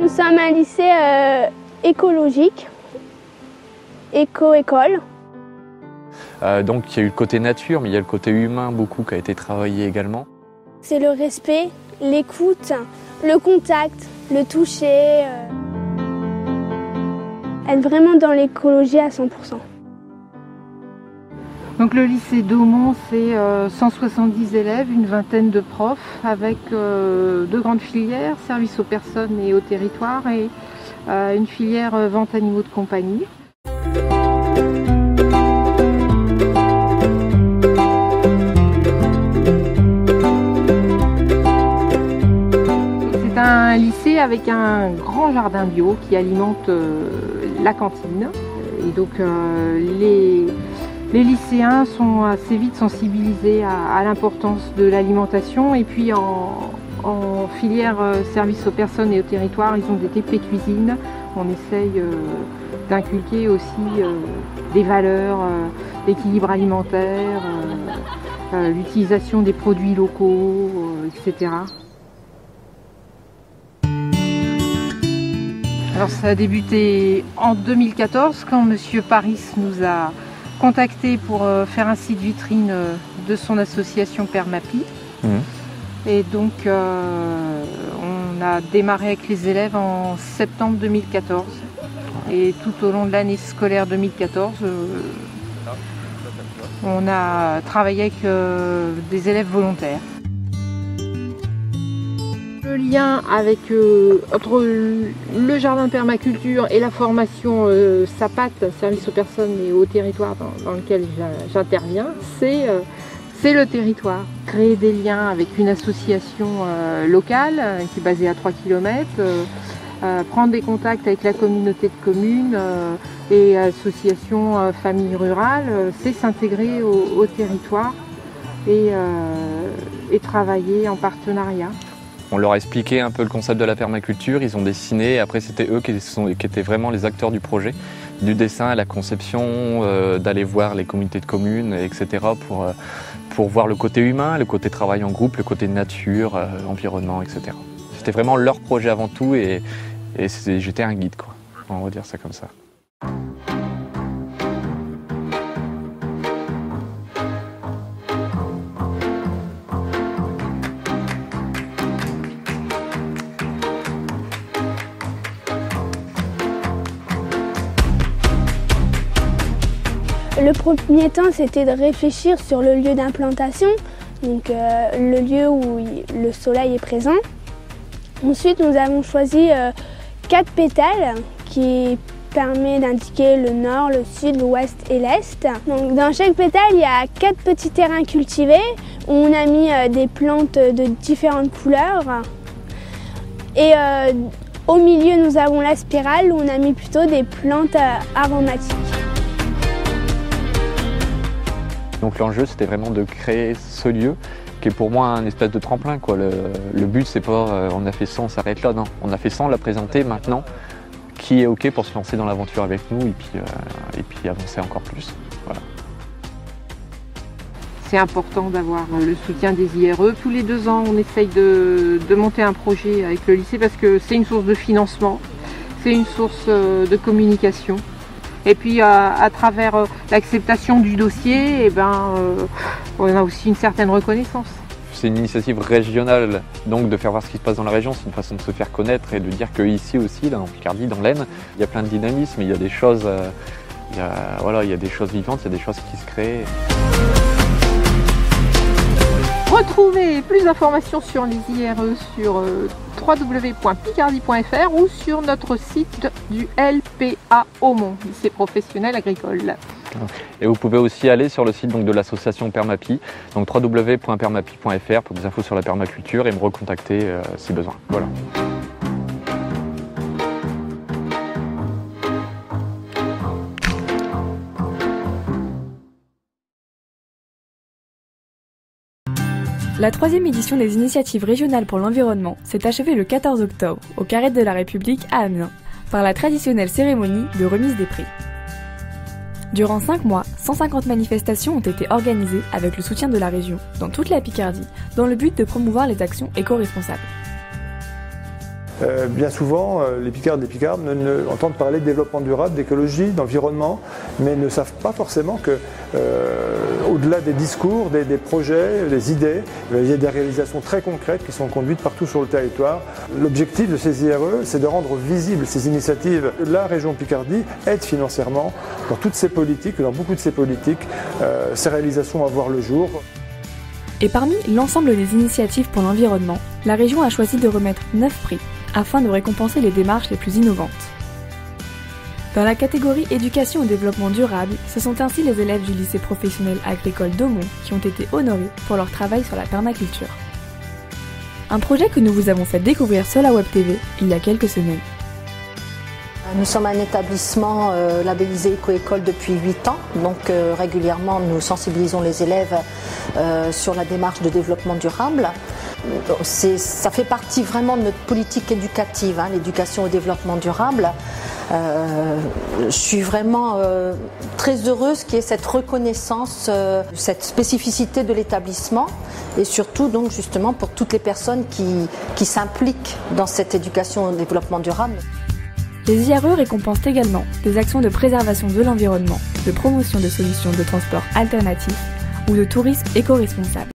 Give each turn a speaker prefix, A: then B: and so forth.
A: Nous sommes un lycée écologique, éco-école.
B: Donc il y a eu le côté nature, mais il y a le côté humain beaucoup qui a été travaillé également.
A: C'est le respect, l'écoute, le contact, le toucher. Être vraiment dans l'écologie à 100%.
C: Donc le lycée d'Aumont, c'est 170 élèves, une vingtaine de profs, avec deux grandes filières, service aux personnes et au territoire, et une filière vente animaux de compagnie. C'est un lycée avec un grand jardin bio qui alimente la cantine. Et donc les lycéens sont assez vite sensibilisés à l'importance de l'alimentation, et puis en filière service aux personnes et au territoire, ils ont des TP cuisine. On essaye d'inculquer aussi des valeurs, l'équilibre alimentaire, l'utilisation des produits locaux, etc. Alors ça a débuté en 2014 quand Monsieur Paris nous a contacté pour faire un site vitrine de son association Permapi. Et donc on a démarré avec les élèves en septembre 2014. Et tout au long de l'année scolaire 2014, on a travaillé avec des élèves volontaires. Le lien avec entre le jardin de permaculture et la formation SAPAT, service aux personnes et au territoire dans lequel j'interviens, c'est le territoire. Créer des liens avec une association locale qui est basée à 3 km, prendre des contacts avec la communauté de communes et associations familles rurales, c'est s'intégrer au territoire et travailler en partenariat.
B: On leur a expliqué un peu le concept de la permaculture, ils ont dessiné, et après c'était eux qui étaient vraiment les acteurs du projet, du dessin à la conception, d'aller voir les communautés de communes, etc. pour voir le côté humain, le côté travail en groupe, le côté nature, environnement, etc. C'était vraiment leur projet avant tout, et j'étais un guide, quoi. On va dire ça comme ça.
A: Le premier temps, c'était de réfléchir sur le lieu d'implantation, donc le lieu où le soleil est présent. Ensuite, nous avons choisi 4 pétales qui permet d'indiquer le nord, le sud, l'ouest et l'est. Donc, dans chaque pétale, il y a 4 petits terrains cultivés où on a mis des plantes de différentes couleurs. Et au milieu, nous avons la spirale où on a mis plutôt des plantes aromatiques.
B: Donc l'enjeu, c'était vraiment de créer ce lieu qui est pour moi un espèce de tremplin, quoi. Le but, c'est pas on a fait ça, on s'arrête là. Non, on a fait ça, on l'a présenté. Maintenant, qui est OK pour se lancer dans l'aventure avec nous et puis avancer encore plus. Voilà.
C: C'est important d'avoir le soutien des IRE. Tous les 2 ans, on essaye de monter un projet avec le lycée parce que c'est une source de financement, c'est une source de communication. Et puis à travers l'acceptation du dossier, on a aussi une certaine reconnaissance.
B: C'est une initiative régionale, donc de faire voir ce qui se passe dans la région, c'est une façon de se faire connaître et de dire qu'ici aussi, là, en Picardie, dans l'Aisne, il y a plein de dynamisme, il y a des choses, il y a des choses vivantes, il y a des choses qui se créent.
C: Retrouvez plus d'informations sur les IRE sur www.picardie.fr ou sur notre site du LPA Aumont, lycée professionnel agricole.
B: Et vous pouvez aussi aller sur le site donc, de l'association Permapi, donc www.permapi.fr pour des infos sur la permaculture et me recontacter si besoin. Voilà.
D: La 3e édition des initiatives régionales pour l'environnement s'est achevée le 14 octobre au Carré de la République à Amiens, par la traditionnelle cérémonie de remise des prix. Durant 5 mois, 150 manifestations ont été organisées avec le soutien de la région, dans toute la Picardie, dans le but de promouvoir les actions éco-responsables.
E: Bien souvent, les Picardes et les Picardes entendent parler de développement durable, d'écologie, d'environnement, mais ne savent pas forcément que, au-delà des discours, des projets, des idées, il y a des réalisations très concrètes qui sont conduites partout sur le territoire. L'objectif de ces IRE, c'est de rendre visibles ces initiatives. La région Picardie aide financièrement dans toutes ces politiques, dans beaucoup de ces politiques, ces réalisations vont voir le jour.
D: Et parmi l'ensemble des initiatives pour l'environnement, la région a choisi de remettre 9 prix afin de récompenser les démarches les plus innovantes. Dans la catégorie éducation au développement durable, ce sont ainsi les élèves du lycée professionnel agricole d'Aumont qui ont été honorés pour leur travail sur la permaculture. Un projet que nous vous avons fait découvrir sur la Web TV il y a quelques semaines.
F: Nous sommes un établissement labellisé Éco-École depuis 8 ans, donc régulièrement nous sensibilisons les élèves sur la démarche de développement durable. Ça fait partie vraiment de notre politique éducative, l'éducation au développement durable. Je suis vraiment très heureuse qu'il y ait cette reconnaissance, cette spécificité de l'établissement et surtout donc justement pour toutes les personnes qui s'impliquent dans cette éducation au développement durable.
D: Les IRE récompensent également des actions de préservation de l'environnement, de promotion de solutions de transport alternatifs ou de tourisme éco-responsable.